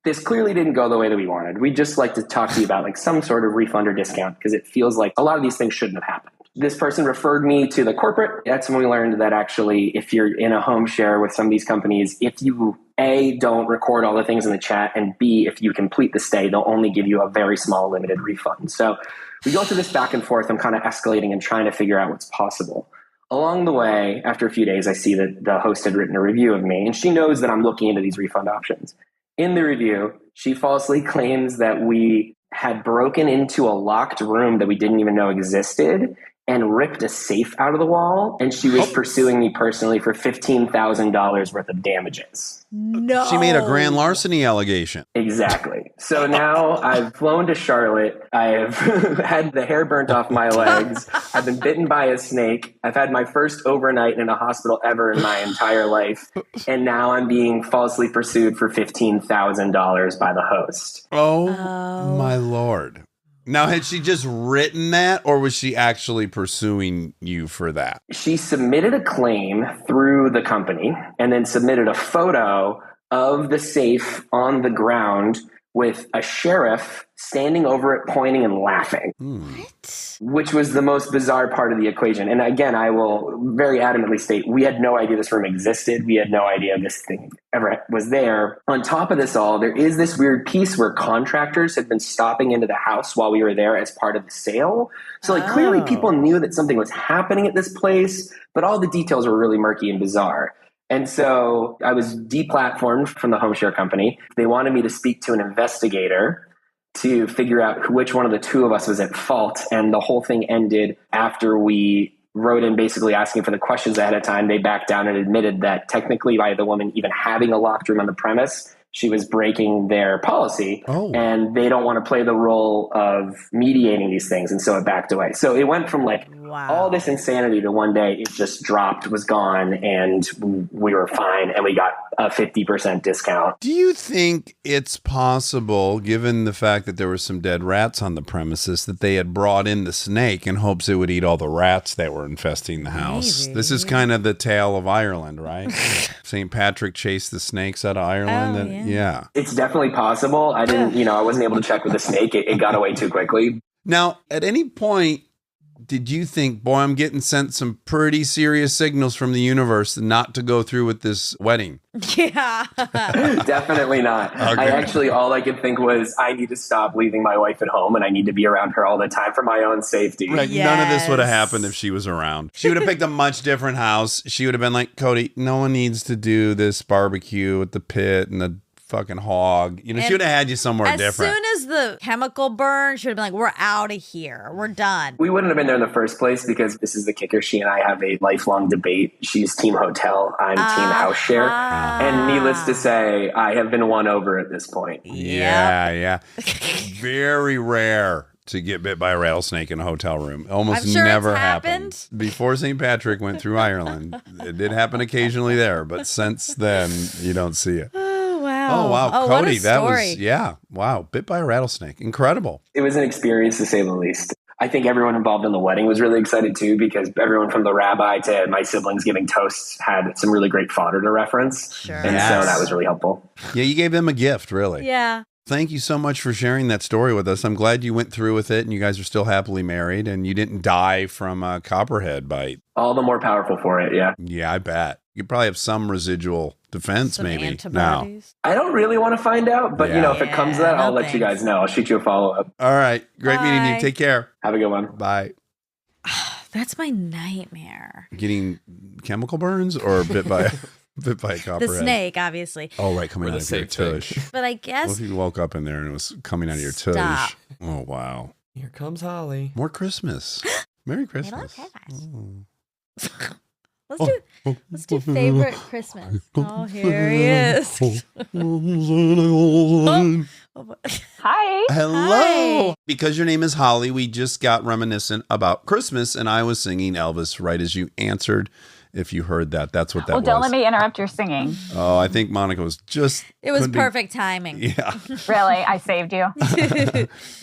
this clearly didn't go the way that we wanted. We'd just like to talk to you about like some sort of refund or discount because it feels like a lot of these things shouldn't have happened. This person referred me to the corporate. That's when we learned that actually, if you're in a home share with some of these companies, if you A, don't record all the things in the chat, and B, if you complete the stay, they'll only give you a very small limited refund. So we go through this back and forth. I'm kind of escalating and trying to figure out what's possible. Along the way, after a few days, I see that the host had written a review of me, and she knows that I'm looking into these refund options. In the review, she falsely claims that we had broken into a locked room that we didn't even know existed and ripped a safe out of the wall. And she was pursuing me personally for $15,000 worth of damages. No. She made a grand larceny allegation. Exactly. So now I've flown to Charlotte. I've had the hair burnt off my legs. I've been bitten by a snake. I've had my first overnight in a hospital ever in my entire life. And now I'm being falsely pursued for $15,000 by the host. Oh my Lord. Now, had she just written that, or was she actually pursuing you for that? She submitted a claim through the company and then submitted a photo of the safe on the ground with a sheriff standing over it, pointing and laughing. What? Which was the most bizarre part of the equation. And again, I will very adamantly state, we had no idea this room existed. We had no idea this thing ever was there. On top of this all, there is this weird piece where contractors had been stopping into the house while we were there as part of the sale. So like clearly people knew that something was happening at this place, but all the details were really murky and bizarre. And so I was deplatformed from the Homeshare company. They wanted me to speak to an investigator to figure out which one of the two of us was at fault. And the whole thing ended after we wrote in basically asking for the questions ahead of time. They backed down and admitted that technically by the woman even having a locked room on the premise, she was breaking their policy. And they don't want to play the role of mediating these things. And so it backed away. So it went from like all this insanity to one day it just dropped, was gone, and we were fine. And we got a 50% discount. Do you think it's possible, given the fact that there were some dead rats on the premises, that they had brought in the snake in hopes it would eat all the rats that were infesting the house? Maybe. This is kind of the tale of Ireland, right? St. Patrick chased the snakes out of Ireland. Yeah. It's definitely possible. I didn't, I wasn't able to check with the snake. It got away too quickly. Now, at any point, did you think, boy, I'm getting sent some pretty serious signals from the universe not to go through with this wedding? Yeah. Definitely not. Okay. All I could think was I need to stop leaving my wife at home and I need to be around her all the time for my own safety. Right. Yes. None of this would have happened if she was around. She would have picked a much different house. She would have been like, Cody, no one needs to do this barbecue at the pit and the fucking hog. She would have had you somewhere different. As soon as the chemical burn, she would have been like, we're out of here. We're done. We wouldn't have been there in the first place because this is the kicker. She and I have a lifelong debate. She's team hotel. I'm team house share. And needless to say, I have been won over at this point. Yeah. Very rare to get bit by a rattlesnake in a hotel room. Almost I'm sure never it's happened. Before St. Patrick went through Ireland. It did happen occasionally there, but since then, you don't see it. Oh, wow. Oh, wow. Oh, Cody, what a that story. was, yeah. Wow. Bit by a rattlesnake. Incredible. It was an experience to say the least. I think everyone involved in the wedding was really excited too, because everyone from the rabbi to my siblings giving toasts had some really great fodder to reference. Sure. And so that was really helpful. Yeah, you gave them a gift, really. Yeah. Thank you so much for sharing that story with us. I'm glad you went through with it and you guys are still happily married and you didn't die from a copperhead bite. All the more powerful for it, yeah. Yeah, I bet. You probably have some residual defense, Some maybe. antibodies. I don't really want to find out, but if it comes to that, I'll let you guys know. I'll shoot you a follow-up. All right. Great meeting Bye. you. Take care. Have a good one. Bye. That's my nightmare. Getting chemical burns or bit by a copperhead? The snake, obviously. Oh, right. Coming Or out the of your same thing. tush. But I What guess if you woke up in there and it was coming out of your Stop. tush? Oh, wow. Here comes Holly. More Christmas. Merry love Christmas. Christmas. Oh. let's do favorite Christmas. Oh, here he is. Hi. Hello. Hi. Because your name is Holly, we just got reminiscent about Christmas, and I was singing Elvis right as you answered. If you heard that, that's what that Well, was. don't let me interrupt your singing. Oh, I think Monica was just. It was couldn't be- perfect timing. Yeah. Really, I saved you.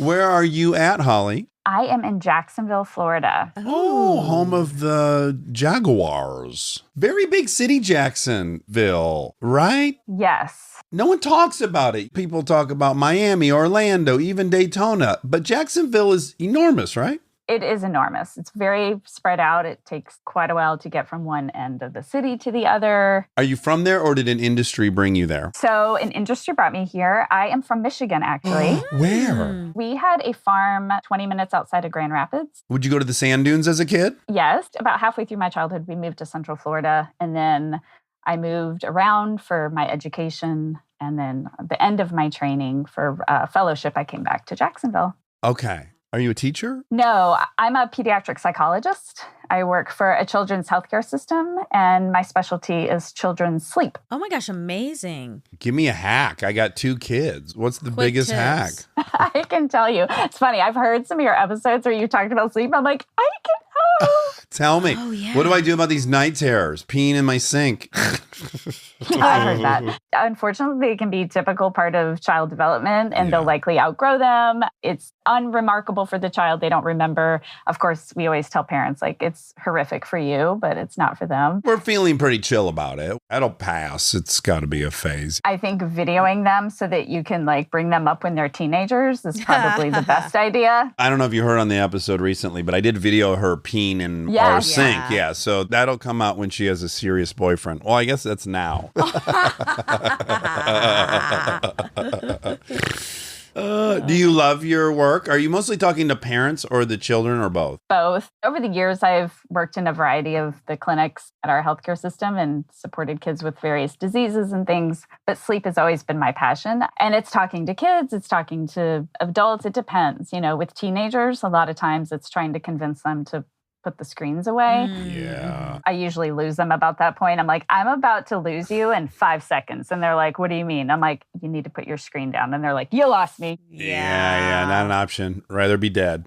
Where are you at, Holly? I am in Jacksonville, Florida. Oh, home of the Jaguars. Very big city, Jacksonville, right? Yes. No one talks about it. People talk about Miami, Orlando, even Daytona, but Jacksonville is enormous, right? It is enormous. It's very spread out. It takes quite a while to get from one end of the city to the other. Are you from there or did an industry bring you there? So an industry brought me here. I am from Michigan, actually. Where? We had a farm 20 minutes outside of Grand Rapids. Would you go to the sand dunes as a kid? Yes, about halfway through my childhood, we moved to Central Florida. And then I moved around for my education. And then at the end of my training for fellowship, I came back to Jacksonville. Okay. Are you a teacher? No, I'm a pediatric psychologist. I work for a children's healthcare system, and my specialty is children's sleep. Oh my gosh, amazing. Give me a hack. I got 2 kids. What's the Quick biggest tips. hack? I can tell you. It's funny. I've heard some of your episodes where you talked about sleep. I'm like, I can help. Tell me. Oh, yeah. What do I do about these night terrors? Peeing in my sink. I heard that. Unfortunately, they can be a typical part of child development, and they'll likely outgrow them. It's unremarkable for the child. They don't remember. Of course, we always tell parents, like, it's horrific for you, but it's not for them. We're feeling pretty chill about it. That'll pass. It's got to be a phase. I think videoing them so that you can like bring them up when they're teenagers is probably the best idea. I don't know if you heard on the episode recently, but I did video her peeing in our sink. Yeah, so that'll come out when she has a serious boyfriend. Well, I guess that's now. Do you love your work? Are you mostly talking to parents or the children or both? Both. Over the years, I've worked in a variety of the clinics at our healthcare system and supported kids with various diseases and things. But sleep has always been my passion. And it's talking to kids, it's talking to adults. It depends. You know, with teenagers, a lot of times it's trying to convince them to put the screens away. Yeah. I usually lose them about that point. I'm like, I'm about to lose you in 5 seconds. And they're like, what do you mean? I'm like, you need to put your screen down. And they're like, you lost me. Yeah, not an option. Rather be dead.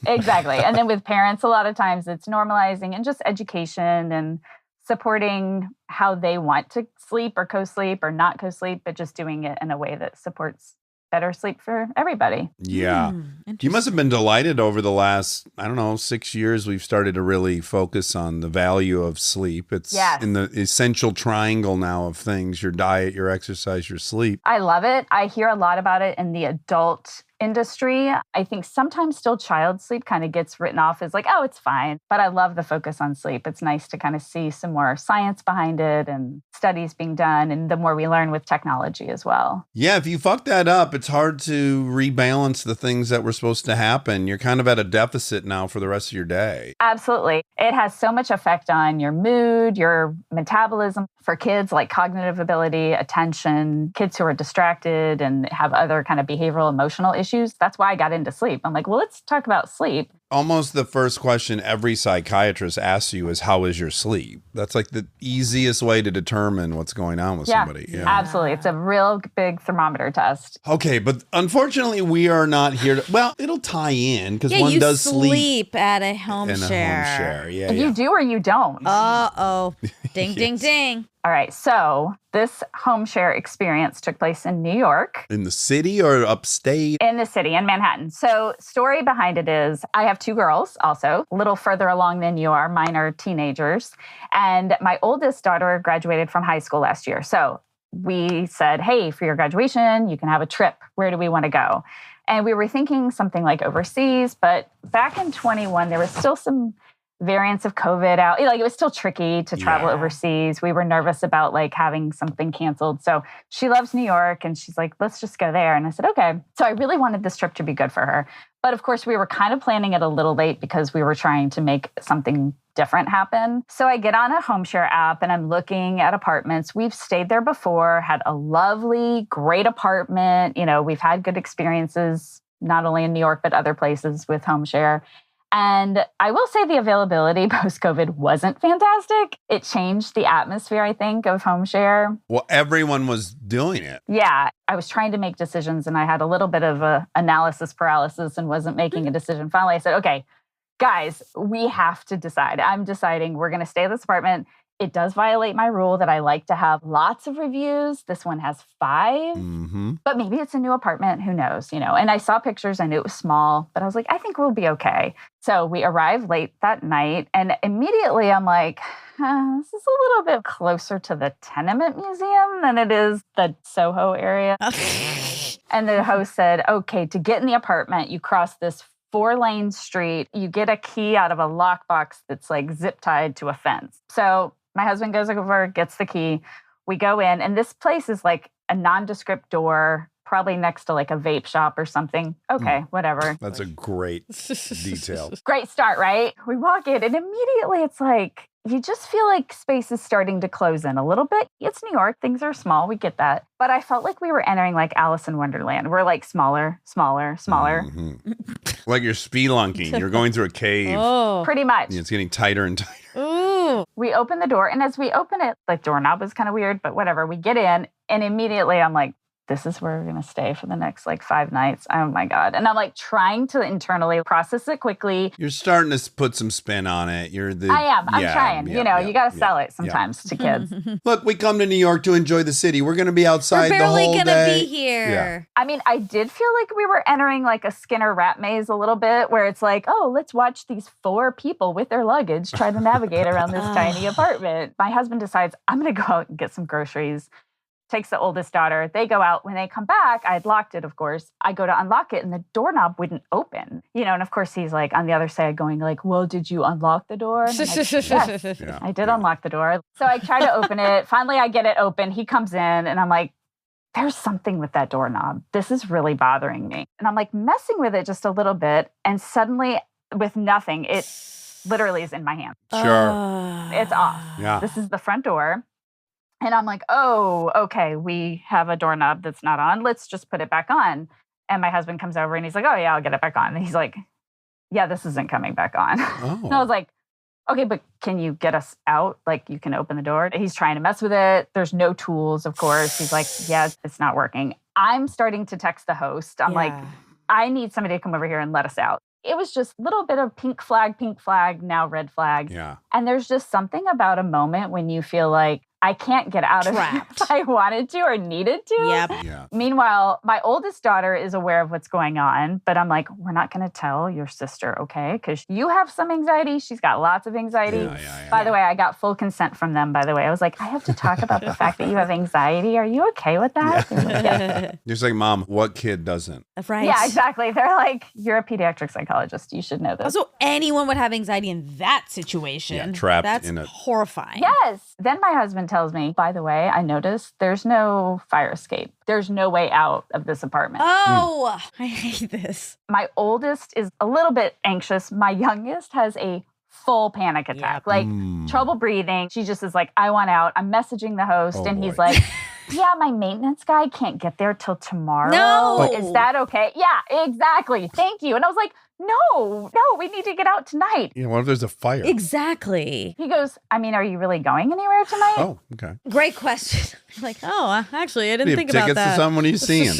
Exactly. And then with parents, a lot of times it's normalizing and just education and supporting how they want to sleep or co-sleep or not co-sleep, but just doing it in a way that supports better sleep for everybody. Yeah. You must have been delighted over the last, 6 years. We've started to really focus on the value of sleep. It's in the essential triangle now of things: your diet, your exercise, your sleep. I love it. I hear a lot about it in the adult industry. I think sometimes still child sleep kind of gets written off as like, oh, it's fine. But I love the focus on sleep. It's nice to kind of see some more science behind it and studies being done. And the more we learn with technology as well. Yeah, if you fuck that up, it's hard to rebalance the things that were supposed to happen. You're kind of at a deficit now for the rest of your day. Absolutely. It has so much effect on your mood, your metabolism. For kids, like cognitive ability, attention, kids who are distracted and have other kind of behavioral, emotional issues. issues. That's why I got into sleep. I'm like, well, let's talk about sleep. Almost the first question every psychiatrist asks you is, how is your sleep? That's like the easiest way to determine what's going on with somebody. Yeah, absolutely. It's a real big thermometer test. Okay, but unfortunately, we are not here to, well, it'll tie in because one does sleep at a Homeshare. Yeah, You do or you don't. Uh-oh. Ding, ding, ding. All right, so this Homeshare experience took place in New York. In the city or upstate? In the city, in Manhattan. So story behind it is I have 2 girls also, a little further along than you are. Mine are teenagers. And my oldest daughter graduated from high school last year. So we said, hey, for your graduation, you can have a trip. Where do we want to go? And we were thinking something like overseas. But back in 21, there was still some variants of COVID out. Like, it was still tricky to travel overseas. We were nervous about like having something canceled. So she loves New York and she's like, let's just go there. And I said, okay. So I really wanted this trip to be good for her. But of course, we were kind of planning it a little late because we were trying to make something different happen. So I get on a Homeshare app and I'm looking at apartments. We've stayed there before, had a lovely, great apartment. You know, we've had good experiences, not only in New York, but other places with Homeshare. And I will say the availability post-COVID wasn't fantastic. It changed the atmosphere, I think, of Homeshare. Well, everyone was doing it. Yeah. I was trying to make decisions and I had a little bit of a analysis paralysis and wasn't making a decision. Finally, I said, okay, guys, we have to decide. I'm deciding we're going to stay in this apartment. It does violate my rule that I like to have lots of reviews. This one has 5, but maybe it's a new apartment. Who knows, you know? And I saw pictures. I knew it was small, but I was like, I think we'll be okay. So we arrived late that night and immediately I'm like, this is a little bit closer to the Tenement Museum than it is the Soho area. And the host said, okay, to get in the apartment, you cross this 4-lane street. You get a key out of a lockbox that's like zip tied to a fence. So my husband goes over, gets the key. We go in, and this place is like a nondescript door, probably next to like a vape shop or something. Okay, whatever. That's a great detail. Great start, right? We walk in, and immediately it's like, you just feel like space is starting to close in a little bit. It's New York. Things are small. We get that. But I felt like we were entering like Alice in Wonderland. We're like smaller. Like you're spelunking. You're going through a cave. Oh. Pretty much. It's getting tighter and tighter. Ooh. We open the door, and as we open it, the doorknob was kind of weird, but whatever. We get in, and immediately I'm like, this is where we're going to stay for the next like 5 nights. Oh my God. And I'm like trying to internally process it quickly. You're starting to put some spin on it. I am. I'm trying. You got to sell it sometimes to kids. Look, we come to New York to enjoy the city. We're going to be outside the whole day. We're barely going to be here. Yeah. I mean, I did feel like we were entering like a Skinner rat maze a little bit where it's like, oh, let's watch these 4 people with their luggage try to navigate around this tiny apartment. My husband decides I'm going to go out and get some groceries. Takes the oldest daughter. They go out. When they come back, I had locked it, of course. I go to unlock it and the doorknob wouldn't open. You know, and of course he's like on the other side going like, well, did you unlock the door? And I'm like, yes, I did unlock the door. So I try to open it. Finally, I get it open. He comes in and I'm like, there's something with that doorknob. This is really bothering me. And I'm like messing with it just a little bit. And suddenly with nothing, it literally is in my hand. Sure. It's off. Yeah. This is the front door. And I'm like, oh, okay, we have a doorknob that's not on. Let's just put it back on. And my husband comes over and he's like, oh, yeah, I'll get it back on. And he's like, yeah, this isn't coming back on. Oh. And I was like, okay, but can you get us out? Like, you can open the door. He's trying to mess with it. There's no tools, of course. He's like, yeah, it's not working. I'm starting to text the host. I'm like, I need somebody to come over here and let us out. It was just a little bit of pink flag, now red flag. Yeah. And there's just something about a moment when you feel like, I can't get out of it if I wanted to or needed to. Yep. Yeah. Meanwhile, my oldest daughter is aware of what's going on, but I'm like, we're not going to tell your sister, okay? Because you have some anxiety. She's got lots of anxiety. By the way, I got full consent from them, by the way. I was like, I have to talk about the fact that you have anxiety. Are you okay with that? Yeah. Just like, Mom, what kid doesn't? Right. Yeah, exactly. They're like, you're a pediatric psychologist. You should know this. Also, anyone would have anxiety in that situation. Yeah, trapped That's in a... horrifying. Yes. Then my husband tells me, by the way, I noticed there's no fire escape. There's no way out of this apartment. Oh, I hate this. My oldest is a little bit anxious. My youngest has a full panic attack, like trouble breathing. She just is like, I want out. I'm messaging the host and he's like, yeah, my maintenance guy can't get there till tomorrow. No. Is that okay? Yeah, exactly. Thank you. And I was like, no, we need to get out tonight. Yeah, what if there's a fire? Exactly. He goes, I mean, are you really going anywhere tonight? Oh, okay. Great question. Like, oh, actually, I didn't think about tickets that. to someone, what are you seeing?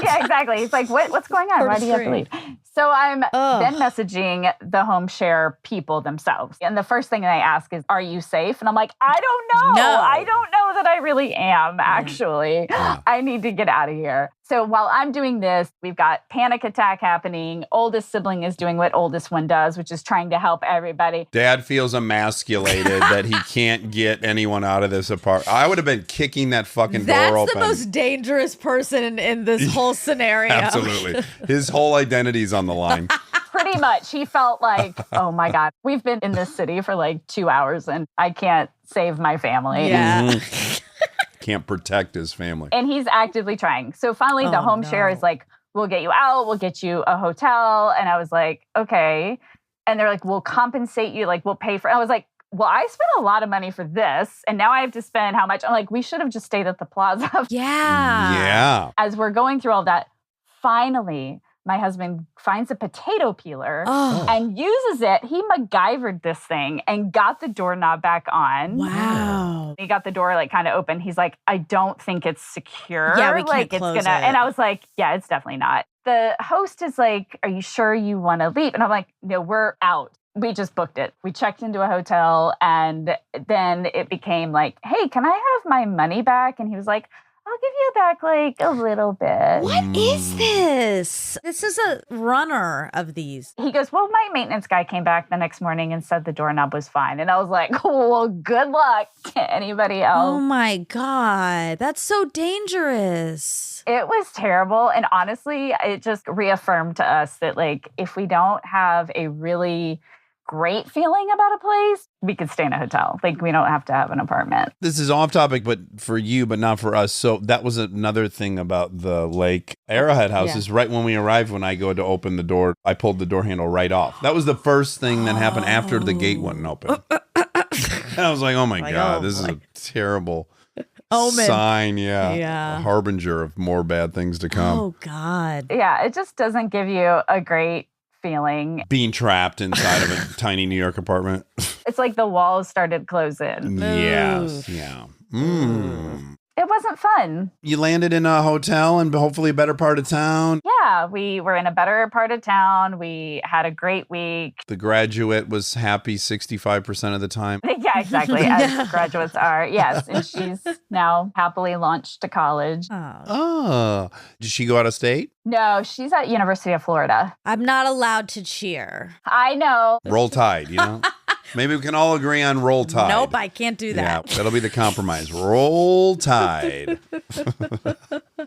Yeah, exactly. He's like, what's going on? Why do you have to leave? So I'm then messaging the Homeshare people themselves. And the first thing they ask is, are you safe? And I'm like, I don't know. No. I don't know that I really am, actually. I need to get out of here. So while I'm doing this, we've got panic attack happening. Oldest sibling is doing what oldest one does, which is trying to help everybody. Dad feels emasculated that he can't get anyone out of this apartment. I would have been kicking that fucking door open. That's the most dangerous person in this whole scenario. Absolutely. His whole identity's on the line. Pretty much. He felt like, oh my God, we've been in this city for like 2 hours and I can't save my family. Yeah. Can't protect his family. And he's actively trying. So finally, the Homeshare is like, we'll get you out. We'll get you a hotel. And I was like, okay. And they're like, we'll compensate you. Like, we'll pay for it. I was like, well, I spent a lot of money for this. And now I have to spend how much? I'm like, we should have just stayed at the plaza. Yeah. As we're going through all that, finally, my husband finds a potato peeler and uses it. He MacGyvered this thing and got the doorknob back on. Wow. He got the door like kind of open. He's like, I don't think it's secure. Yeah, we can't like close it's gonna. it. And I was like, yeah, it's definitely not. The host is like, are you sure you want to leave? And I'm like, no, we're out. We just booked it. We checked into a hotel and then it became like, hey, can I have my money back? And he was like, I'll give you back like a little bit. What is this? This is a runner of these. He goes, well, my maintenance guy came back the next morning and said the doorknob was fine. And I was like, well, good luck to anybody else. Oh my God. That's so dangerous. It was terrible. And honestly, it just reaffirmed to us that like, if we don't have a really great feeling about a place, we could stay in a hotel. Like, we don't have to have an apartment. This is off topic, but for you, but not for us. So that was another thing about the Lake Arrowhead house is right when we arrived, when I go to open the door, I pulled the door handle right off. That was the first thing that happened after the gate wouldn't open. And I was like, oh my God, this is a terrible omen. Sign. Yeah. A harbinger of more bad things to come. Oh God. Yeah, it just doesn't give you a great feeling. Being trapped inside of a tiny New York apartment. It's like the walls started closing. Yes. Yeah. It wasn't fun. You landed in a hotel and hopefully a better part of town. Yeah, we were in a better part of town. We had a great week. The graduate was happy 65% of the time. Yeah, exactly. As graduates are. Yes. And she's now happily launched to college. Oh. Did she go out of state? No, she's at University of Florida. I'm not allowed to cheer. I know. Roll Tide, you know? Maybe we can all agree on Roll Tide. Nope, I can't do that. Yeah, that'll be the compromise. Roll Tide. Nope,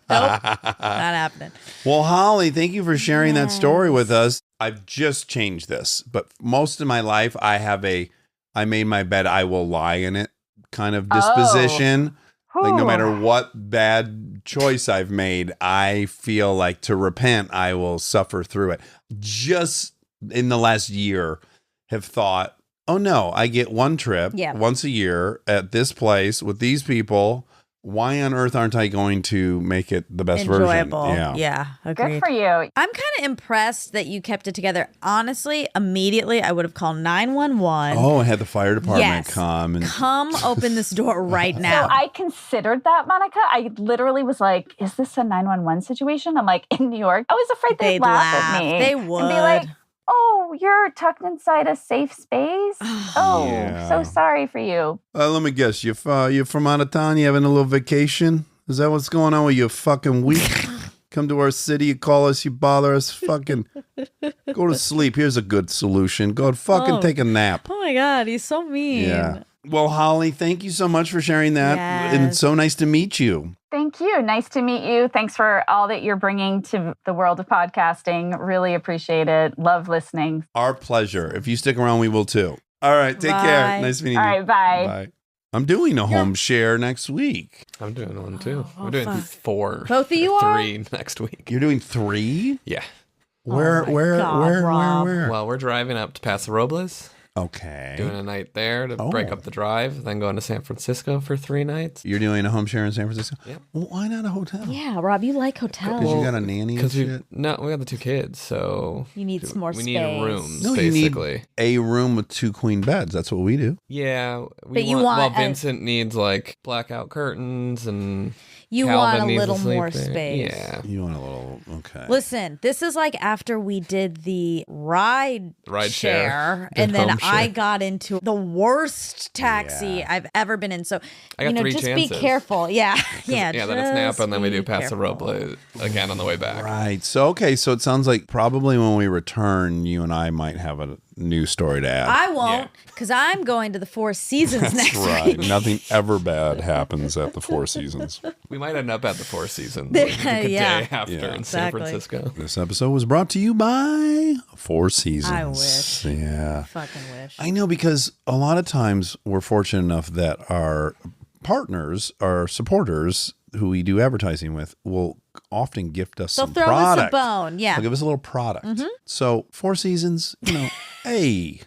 not happening. Well, Holly, thank you for sharing that story with us. I've just changed this, but most of my life I made my bed, I will lie in it kind of disposition. Like no matter what bad choice I've made, I feel like to repent, I will suffer through it. Just in the last year have thought, oh no, I get one trip once a year at this place with these people. Why on earth aren't I going to make it the best enjoyable version? Yeah, agreed. Good for you. I'm kind of impressed that you kept it together. Honestly, immediately I would have called 911. Oh, and had the fire department come open this door right now. So I considered that, Monica. I literally was like, is this a 911 situation? I'm like, in New York. I was afraid they'd laugh at me. They would. And be like, oh, you're tucked inside a safe space? So sorry for you. Let me guess. You're from out of town? You having a little vacation? Is that what's going on with your fucking week? Come to our city, you call us, you bother us. Fucking go to sleep. Here's a good solution. Go fucking take a nap. Oh my God, he's so mean. Yeah. Well, Holly, thank you so much for sharing that. Yes. And it's so nice to meet you. Thank you. Nice to meet you. Thanks for all that you're bringing to the world of podcasting. Really appreciate it. Love listening. Our pleasure. If you stick around, we will too. All right. Take care. Nice meeting you. All right. Bye. Bye. I'm doing a home share next week. I'm doing one too. We're doing 4. Both of you are? 3 next week. You're doing 3? Yeah. Where? Rob. Where? Well, we're driving up to Paso Robles. Okay. Doing a night there to break up the drive, then going to San Francisco for 3 nights. You're doing a home share in San Francisco? Yep. Well, why not a hotel? Yeah, Rob, you like hotels. Because you got a nanny and shit? we got the 2 kids, so... You need some more space. We need rooms, no, basically. You need a room with 2 queen beds. That's what we do. Yeah. Vincent needs, like, blackout curtains and... You Calvin want a little more there. space. Yeah. You want a little, okay. Listen, this is like after we did the ride share, and then I got into the worst taxi I've ever been in. So, I got 3 just chances. be careful. Yeah. Yeah. Then it's Napa, and then we do Paso Robles again on the way back. Right. So, okay. So it sounds like probably when we return, you and I might have a new story to add. I won't, because I'm going to the Four Seasons next week. Nothing ever bad happens at the Four Seasons. We might end up at the Four Seasons like a day after in San Francisco. This episode was brought to you by Four Seasons. I wish. Yeah. Fucking wish. I know, because a lot of times we're fortunate enough that our partners, our supporters who we do advertising with, will often gift us some product. They'll throw us a bone. Yeah. They'll give us a little product. So Four Seasons, hey,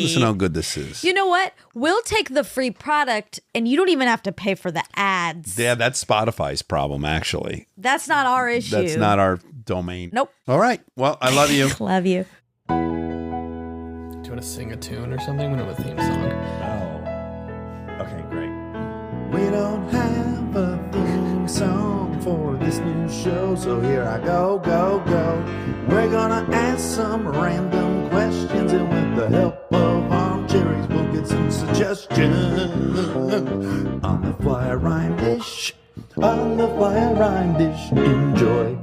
listen how good this is. You know what? We'll take the free product, and you don't even have to pay for the ads. Yeah, that's Spotify's problem, actually. That's not our issue. That's not our domain. Nope. All right. Well, I love you. Love you. Do you want to sing a tune or something? We don't have a theme song. Oh. Okay, great. We don't have a theme song for this new show, so here I go. We're gonna ask some random questions, and with the help of Armcherries, we'll get some suggestions. On the fly rhyme dish, enjoy.